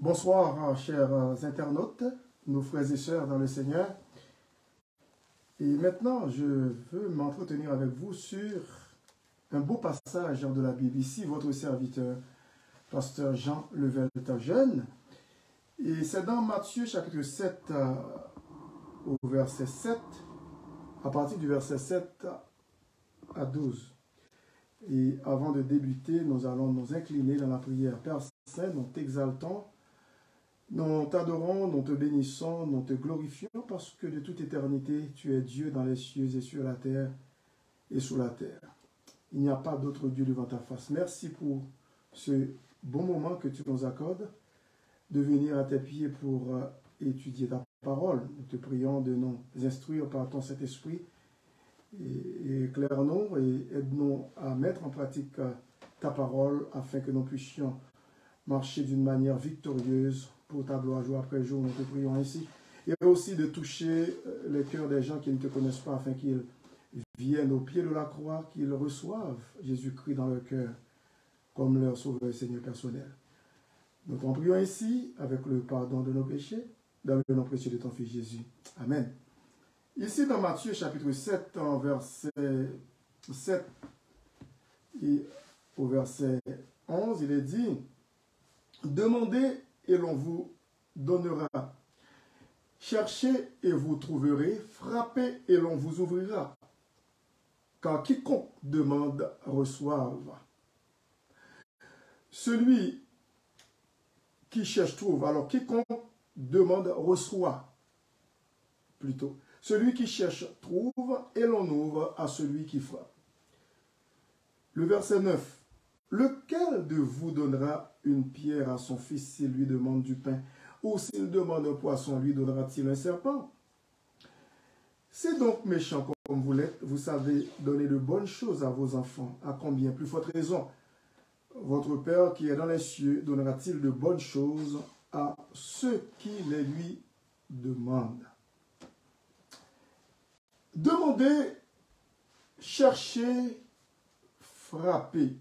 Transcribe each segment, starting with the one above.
Bonsoir, chers internautes, nos frères et sœurs dans le Seigneur. Et maintenant, je veux m'entretenir avec vous sur un beau passage de la Bible. Ici, votre serviteur, pasteur Jean Levelta-Jeune. Et c'est dans Matthieu chapitre 7, au verset 7, à partir du verset 7 à 12. Et avant de débuter, nous allons nous incliner dans la prière. Père Saint, nous t'exaltons, nous t'adorons, nous te bénissons, nous te glorifions parce que de toute éternité, tu es Dieu dans les cieux et sur la terre et sous la terre. Il n'y a pas d'autre Dieu devant ta face. Merci pour ce bon moment que tu nous accordes de venir à tes pieds pour étudier ta parole. Nous te prions de nous instruire par ton Saint-Esprit et éclaire-nous et aide-nous à mettre en pratique ta parole afin que nous puissions marcher d'une manière victorieuse pour ta gloire jour après jour. Nous te prions ainsi. Et aussi de toucher les cœurs des gens qui ne te connaissent pas afin qu'ils viennent au pied de la croix, qu'ils reçoivent Jésus-Christ dans leur cœur comme leur sauveur et Seigneur personnel. Nous t'en prions ainsi avec le pardon de nos péchés, dans le nom précieux de ton Fils Jésus. Amen. Ici dans Matthieu chapitre 7, en verset 7 et au verset 11, il est dit « Demandez et l'on vous donnera. Cherchez et vous trouverez. Frappez et l'on vous ouvrira. Car quiconque demande reçoive. Celui qui cherche trouve. Alors quiconque demande reçoit. Plutôt. Celui qui cherche trouve et l'on ouvre à celui qui frappe. » Le verset 9. Lequel de vous donnera une pierre à son fils s'il lui demande du pain, ou s'il demande un poisson, lui donnera-t-il un serpent? C'est donc méchant comme vous l'êtes, vous savez donner de bonnes choses à vos enfants. À combien plus forte raison votre Père qui est dans les cieux donnera-t-il de bonnes choses à ceux qui les lui demandent? Demandez, cherchez, frappez.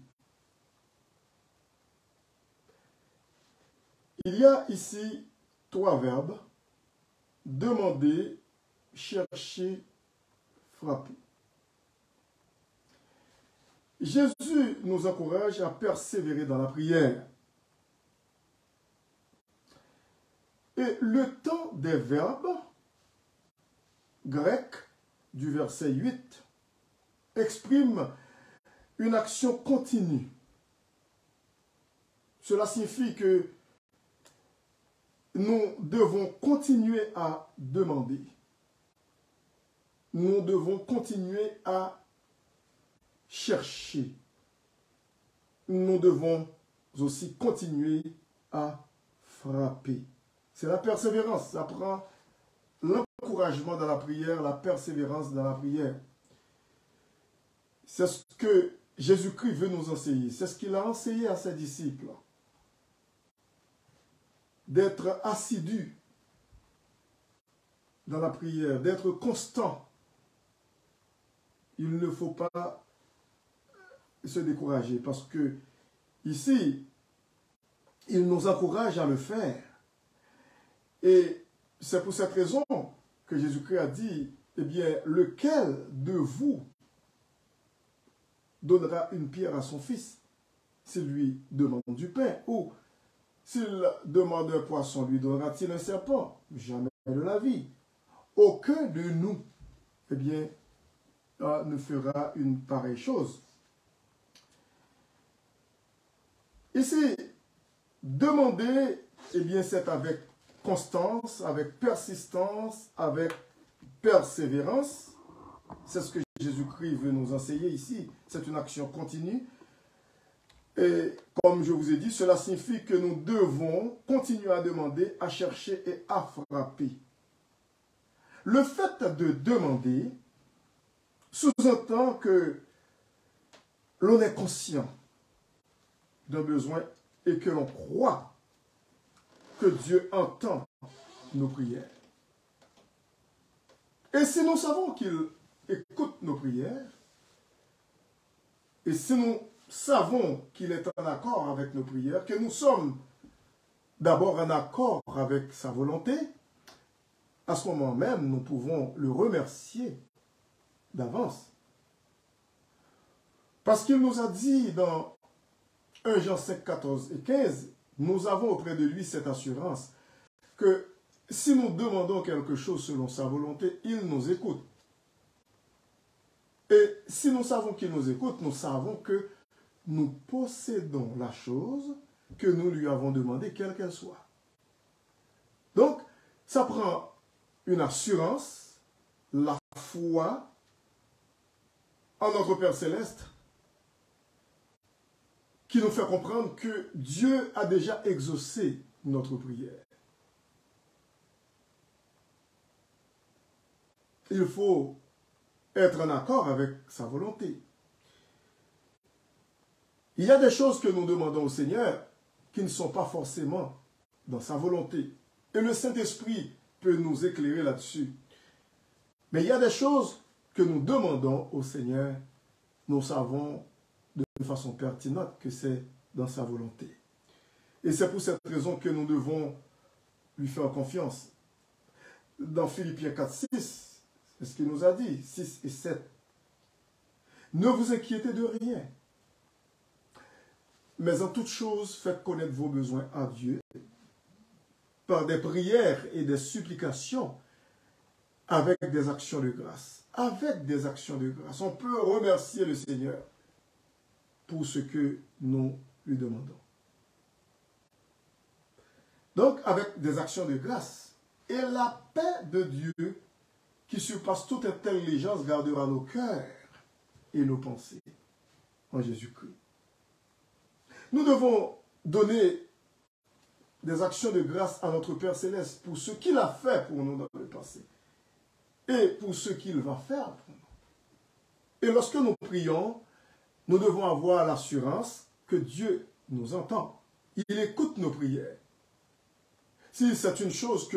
Il y a ici trois verbes, demander, chercher, frapper. Jésus nous encourage à persévérer dans la prière. Et le temps des verbes grecs du verset 8 exprime une action continue. Cela signifie que nous devons continuer à demander. Nous devons continuer à chercher. Nous devons aussi continuer à frapper. C'est la persévérance. Ça prend l'encouragement dans la prière, la persévérance dans la prière. C'est ce que Jésus-Christ veut nous enseigner. C'est ce qu'il a enseigné à ses disciples. D'être assidu dans la prière, d'être constant. Il ne faut pas se décourager parce que ici, il nous encourage à le faire. Et c'est pour cette raison que Jésus-Christ a dit, eh bien, lequel de vous donnera une pierre à son fils s'il lui demande du pain, ou s'il demande un poisson, lui donnera-t-il un serpent? Jamais de la vie. Aucun de nous, eh bien, ne fera une pareille chose. Ici, demander, eh bien, c'est avec constance, avec persistance, avec persévérance. C'est ce que Jésus-Christ veut nous enseigner ici. C'est une action continue. Et comme je vous ai dit, cela signifie que nous devons continuer à demander, à chercher et à frapper. Le fait de demander sous-entend que l'on est conscient d'un besoin et que l'on croit que Dieu entend nos prières. Et si nous savons qu'il écoute nos prières, et si nous savons qu'il est en accord avec nos prières, que nous sommes d'abord en accord avec sa volonté, à ce moment même, nous pouvons le remercier d'avance. Parce qu'il nous a dit dans 1 Jean 5, 14 et 15, nous avons auprès de lui cette assurance que si nous demandons quelque chose selon sa volonté, il nous écoute. Et si nous savons qu'il nous écoute, nous savons que nous possédons la chose que nous lui avons demandé, quelle qu'elle soit. Donc, ça prend une assurance, la foi en notre Père Céleste, qui nous fait comprendre que Dieu a déjà exaucé notre prière. Il faut être en accord avec sa volonté. Il y a des choses que nous demandons au Seigneur qui ne sont pas forcément dans sa volonté. Et le Saint-Esprit peut nous éclairer là-dessus. Mais il y a des choses que nous demandons au Seigneur, nous savons de façon pertinente que c'est dans sa volonté. Et c'est pour cette raison que nous devons lui faire confiance. Dans Philippiens 4, 6, c'est ce qu'il nous a dit, 6 et 7. Ne vous inquiétez de rien, mais en toute chose, faites connaître vos besoins à Dieu par des prières et des supplications avec des actions de grâce. Avec des actions de grâce. On peut remercier le Seigneur pour ce que nous lui demandons. Donc, avec des actions de grâce. Et la paix de Dieu, qui surpasse toute intelligence, gardera nos cœurs et nos pensées en Jésus-Christ. Nous devons donner des actions de grâce à notre Père Céleste pour ce qu'il a fait pour nous dans le passé et pour ce qu'il va faire pour nous. Et lorsque nous prions, nous devons avoir l'assurance que Dieu nous entend. Il écoute nos prières. Si c'est une chose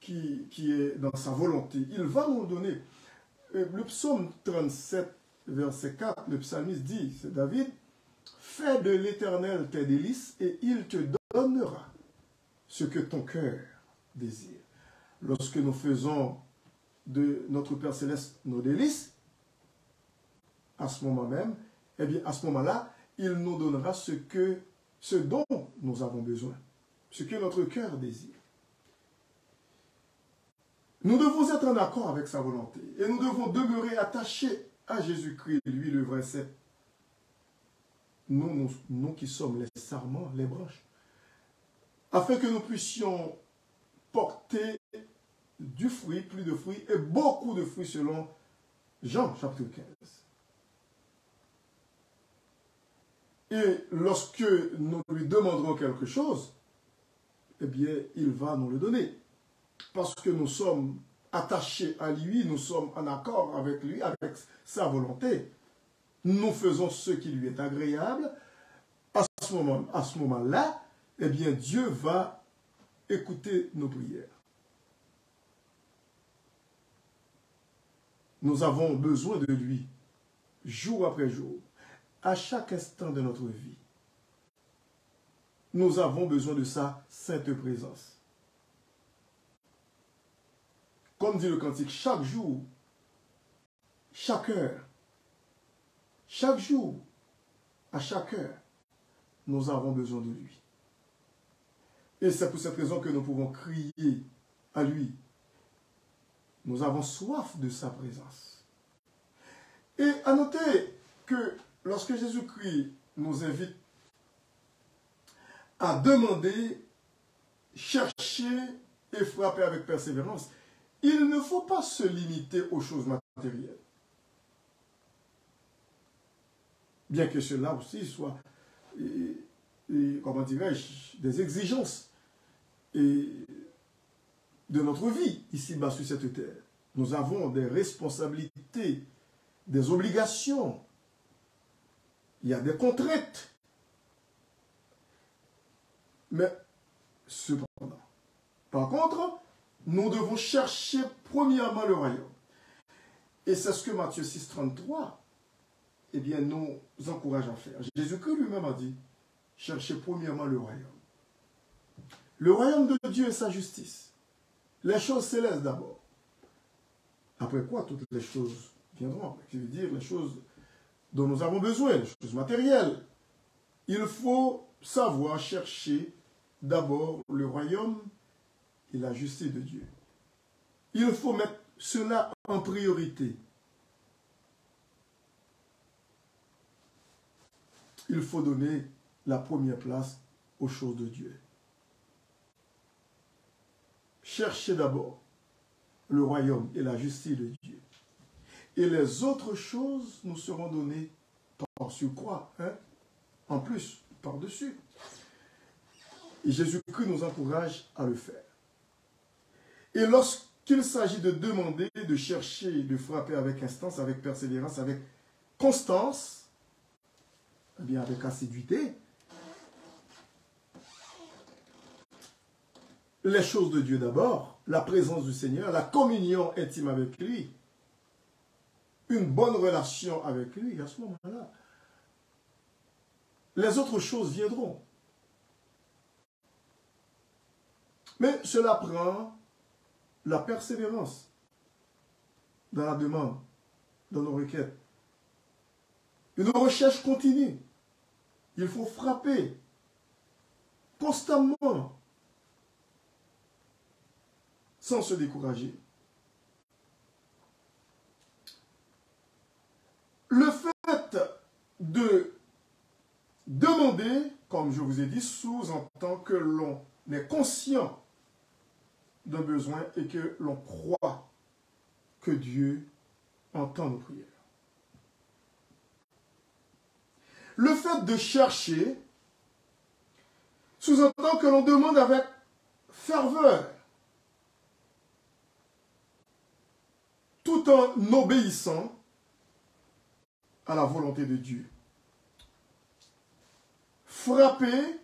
qui est dans sa volonté, il va nous donner. Le psaume 37, verset 4, le psalmiste dit, c'est David, « Fais de l'Éternel tes délices et il te donnera ce que ton cœur désire. » Lorsque nous faisons de notre Père Céleste nos délices, à ce moment même, eh bien, à ce moment-là, il nous donnera ce dont nous avons besoin, ce que notre cœur désire. Nous devons être en accord avec sa volonté et nous devons demeurer attachés à Jésus-Christ, lui le vrai cep. Nous qui sommes les sarments, les branches, afin que nous puissions porter du fruit, plus de fruits et beaucoup de fruits selon Jean chapitre 15. Et lorsque nous lui demanderons quelque chose, eh bien, il va nous le donner. Parce que nous sommes attachés à lui, nous sommes en accord avec lui, avec sa volonté. Nous faisons ce qui lui est agréable. À ce moment-là, eh bien, Dieu va écouter nos prières. Nous avons besoin de lui, jour après jour, à chaque instant de notre vie. Nous avons besoin de sa sainte présence. Comme dit le cantique, chaque jour, chaque heure, chaque jour, à chaque heure, nous avons besoin de lui. Et c'est pour cette raison que nous pouvons crier à lui. Nous avons soif de sa présence. Et à noter que lorsque Jésus-Christ nous invite à demander, chercher et frapper avec persévérance, il ne faut pas se limiter aux choses matérielles. Bien que cela aussi soit, comment dirais-je, des exigences de notre vie ici-bas sur cette terre. Nous avons des responsabilités, des obligations. Il y a des contraintes. Mais, cependant, par contre, nous devons chercher premièrement le royaume. Et c'est ce que Matthieu 6, 33, eh bien, nous encourage à faire. Jésus-Christ lui-même a dit, cherchez premièrement le royaume. Le royaume de Dieu et sa justice. Les choses célestes d'abord. Après quoi, toutes les choses viendront. Je veux dire, les choses dont nous avons besoin, les choses matérielles. Il faut savoir chercher d'abord le royaume et la justice de Dieu. Il faut mettre cela en priorité. Il faut donner la première place aux choses de Dieu. Cherchez d'abord le royaume et la justice de Dieu. Et les autres choses nous seront données par surcroît, hein? En plus, par-dessus. Et Jésus-Christ nous encourage à le faire. Et lorsqu'il s'agit de demander, de chercher, de frapper avec instance, avec persévérance, avec constance, eh bien avec assiduité, les choses de Dieu d'abord, la présence du Seigneur, la communion intime avec lui, une bonne relation avec lui, à ce moment-là, les autres choses viendront. Mais cela prend la persévérance dans la demande, dans nos requêtes. Une recherche continue. Il faut frapper constamment, sans se décourager. Le fait de demander, comme je vous ai dit, sous-entend que l'on est conscient d'un besoin et que l'on croit que Dieu entend nos prières. Le fait de chercher sous-entend que l'on demande avec ferveur, tout en obéissant à la volonté de Dieu. Frapper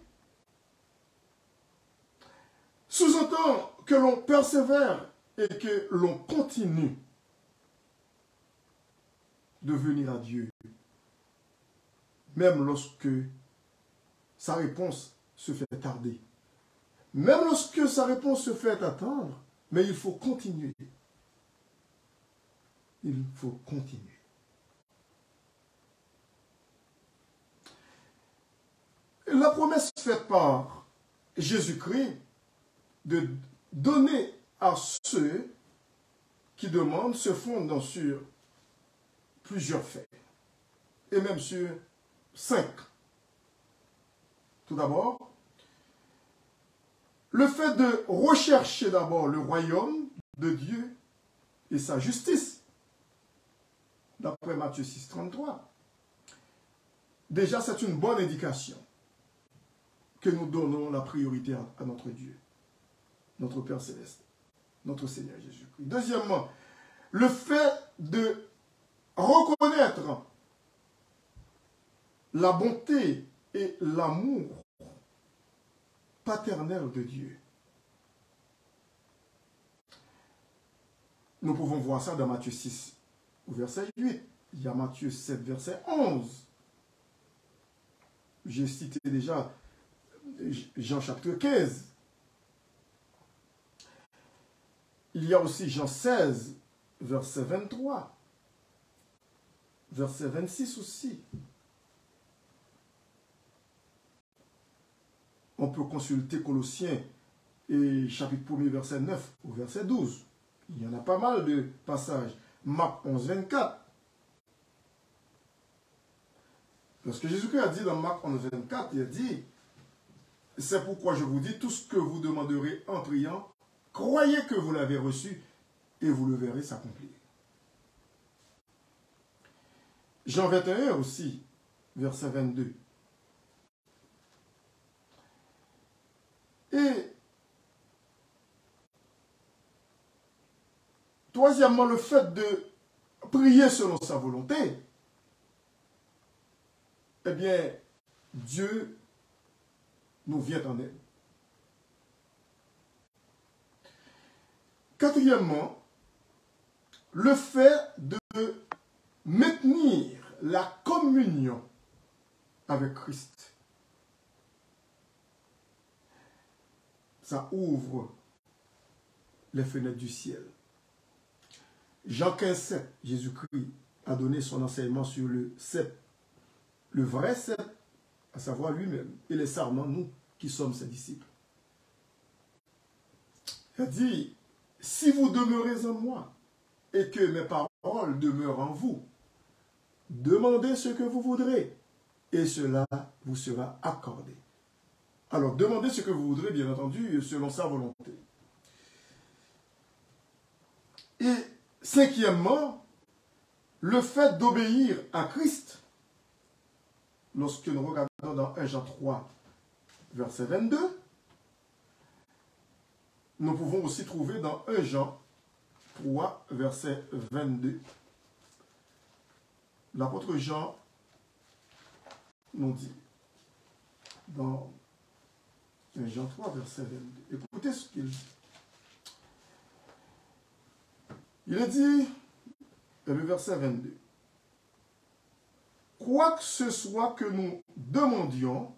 sous-entend que l'on persévère et que l'on continue de venir à Dieu, même lorsque sa réponse se fait tarder. Même lorsque sa réponse se fait attendre, mais il faut continuer. Il faut continuer. La promesse faite par Jésus-Christ de donner à ceux qui demandent se fonde sur plusieurs faits, et même sur 5. Tout d'abord, le fait de rechercher d'abord le royaume de Dieu et sa justice, d'après Matthieu 6, 33. Déjà, c'est une bonne indication que nous donnons la priorité à notre Dieu, notre Père Céleste, notre Seigneur Jésus-Christ. Deuxièmement, le fait de reconnaître la bonté et l'amour paternel de Dieu. Nous pouvons voir ça dans Matthieu 6, au verset 8. Il y a Matthieu 7, verset 11. J'ai cité déjà Jean chapitre 15. Il y a aussi Jean 16, verset 23. Verset 26 aussi. On peut consulter Colossiens et chapitre 1er, verset 9 au verset 12. Il y en a pas mal de passages. Marc 11, 24. Lorsque Jésus-Christ a dit dans Marc 11, 24, il a dit, c'est pourquoi je vous dis, tout ce que vous demanderez en priant, croyez que vous l'avez reçu et vous le verrez s'accomplir. Jean 21 aussi, verset 22. Et troisièmement, le fait de prier selon sa volonté, eh bien, Dieu nous vient en aide. Quatrièmement, le fait de maintenir la communion avec Christ. ça ouvre les fenêtres du ciel. Jean 15, 7, Jésus-Christ a donné son enseignement sur le cep, le vrai cep, à savoir lui-même, et les sarments, nous qui sommes ses disciples. Il a dit, si vous demeurez en moi, et que mes paroles demeurent en vous, demandez ce que vous voudrez, et cela vous sera accordé. Alors, demandez ce que vous voudrez, bien entendu, selon sa volonté. Et cinquièmement, le fait d'obéir à Christ, lorsque nous regardons dans 1 Jean 3, verset 22, nous pouvons aussi trouver dans 1 Jean 3, verset 22, l'apôtre Jean nous dit, dans 1 Jean 3, verset 22, écoutez ce qu'il dit. Il est dit, le verset 22, « Quoi que ce soit que nous demandions,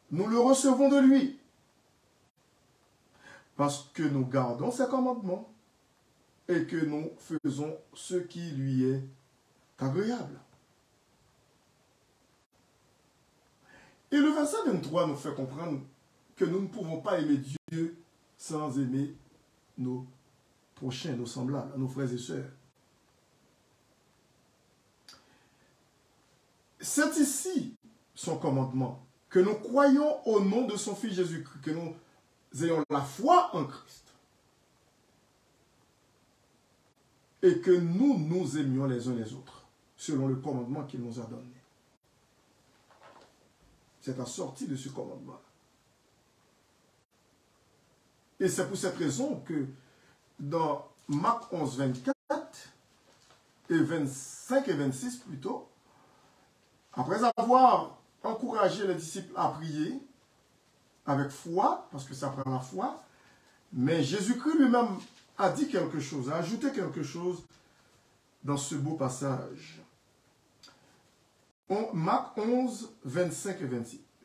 nous le recevons de lui, parce que nous gardons ses commandements et que nous faisons ce qui lui est agréable. » Et le verset 23 nous fait comprendre que nous ne pouvons pas aimer Dieu sans aimer nos prochains, nos semblables, nos frères et sœurs. C'est ici son commandement, que nous croyons au nom de son Fils Jésus-Christ, que nous ayons la foi en Christ, et que nous nous aimions les uns les autres, selon le commandement qu'il nous a donné. C'est assorti de ce commandement. Et c'est pour cette raison que dans Marc 11, 24 et 25 et 26 plutôt, après avoir encouragé les disciples à prier avec foi, parce que ça prend la foi, mais Jésus-Christ lui-même a dit quelque chose, a ajouté quelque chose dans ce beau passage. Marc 11, 25 et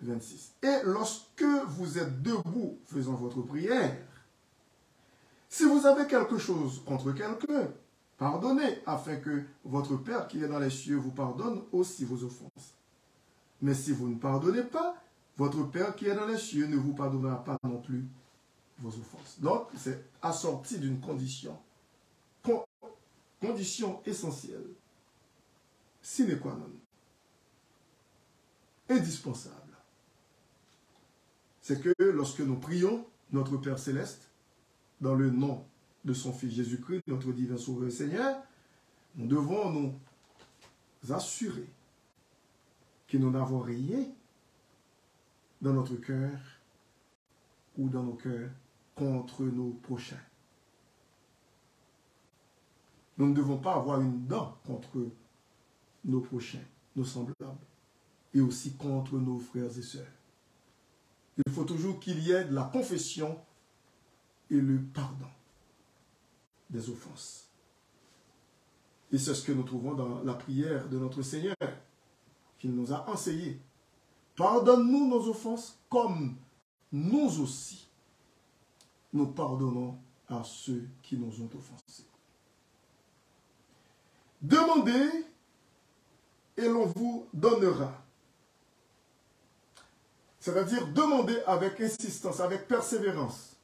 26. Et lorsque vous êtes debout faisant votre prière, si vous avez quelque chose contre quelqu'un, pardonnez, afin que votre Père qui est dans les cieux vous pardonne aussi vos offenses. Mais si vous ne pardonnez pas, votre Père qui est dans les cieux ne vous pardonnera pas non plus vos offenses. Donc, c'est assorti d'une condition. Condition essentielle. Sine qua non. Indispensable. C'est que lorsque nous prions notre Père Céleste, dans le nom de son Fils Jésus-Christ, notre divin Sauveur et Seigneur, nous devons nous assurer que nous n'avons rien dans notre cœur ou dans nos cœurs contre nos prochains. Nous ne devons pas avoir une dent contre nos prochains, nos semblables, et aussi contre nos frères et sœurs. Il faut toujours qu'il y ait de la confession et le pardon des offenses. Et c'est ce que nous trouvons dans la prière de notre Seigneur, qu'il nous a enseigné. Pardonne-nous nos offenses comme nous aussi, nous pardonnons à ceux qui nous ont offensés. Demandez et l'on vous donnera. C'est-à-dire demandez avec insistance, avec persévérance.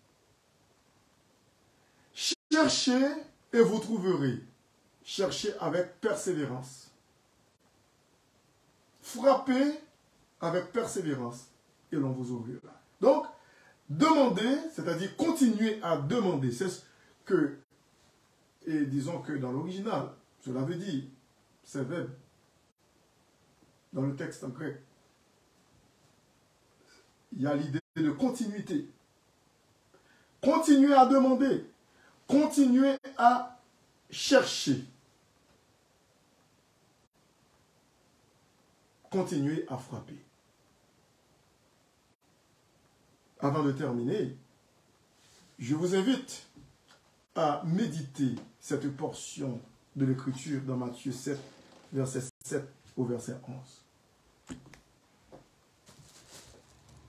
Cherchez et vous trouverez. Cherchez avec persévérance. Frappez avec persévérance et l'on vous ouvrira. Donc, demandez, c'est-à-dire continuer à demander. C'est ce que, et disons que dans l'original, cela veut dire, c'est verbe, dans le texte en grec, il y a l'idée de continuité. Continuez à demander. Continuez à chercher. Continuez à frapper. Avant de terminer, je vous invite à méditer cette portion de l'Écriture dans Matthieu 7, verset 7 au verset 11.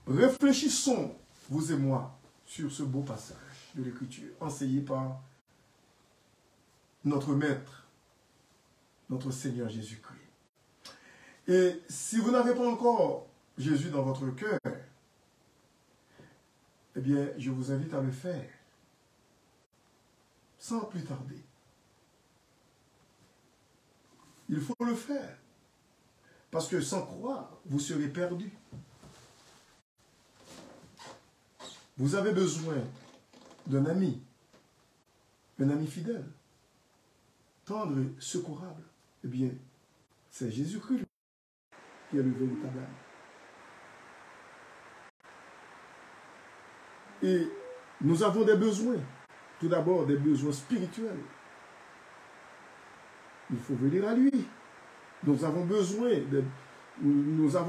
Réfléchissons, vous et moi, sur ce beau passage de l'Écriture, enseigné par notre Maître, notre Seigneur Jésus-Christ. Et si vous n'avez pas encore Jésus dans votre cœur, eh bien, je vous invite à le faire, sans plus tarder. Il faut le faire, parce que sans croire, vous serez perdu. Vous avez besoin d'un ami fidèle, tendre et secourable. Eh bien, c'est Jésus-Christ qui est le véritable ami. Et nous avons des besoins. Tout d'abord, des besoins spirituels. Il faut venir à lui. Nous avons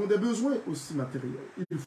des besoins aussi matériels. Il faut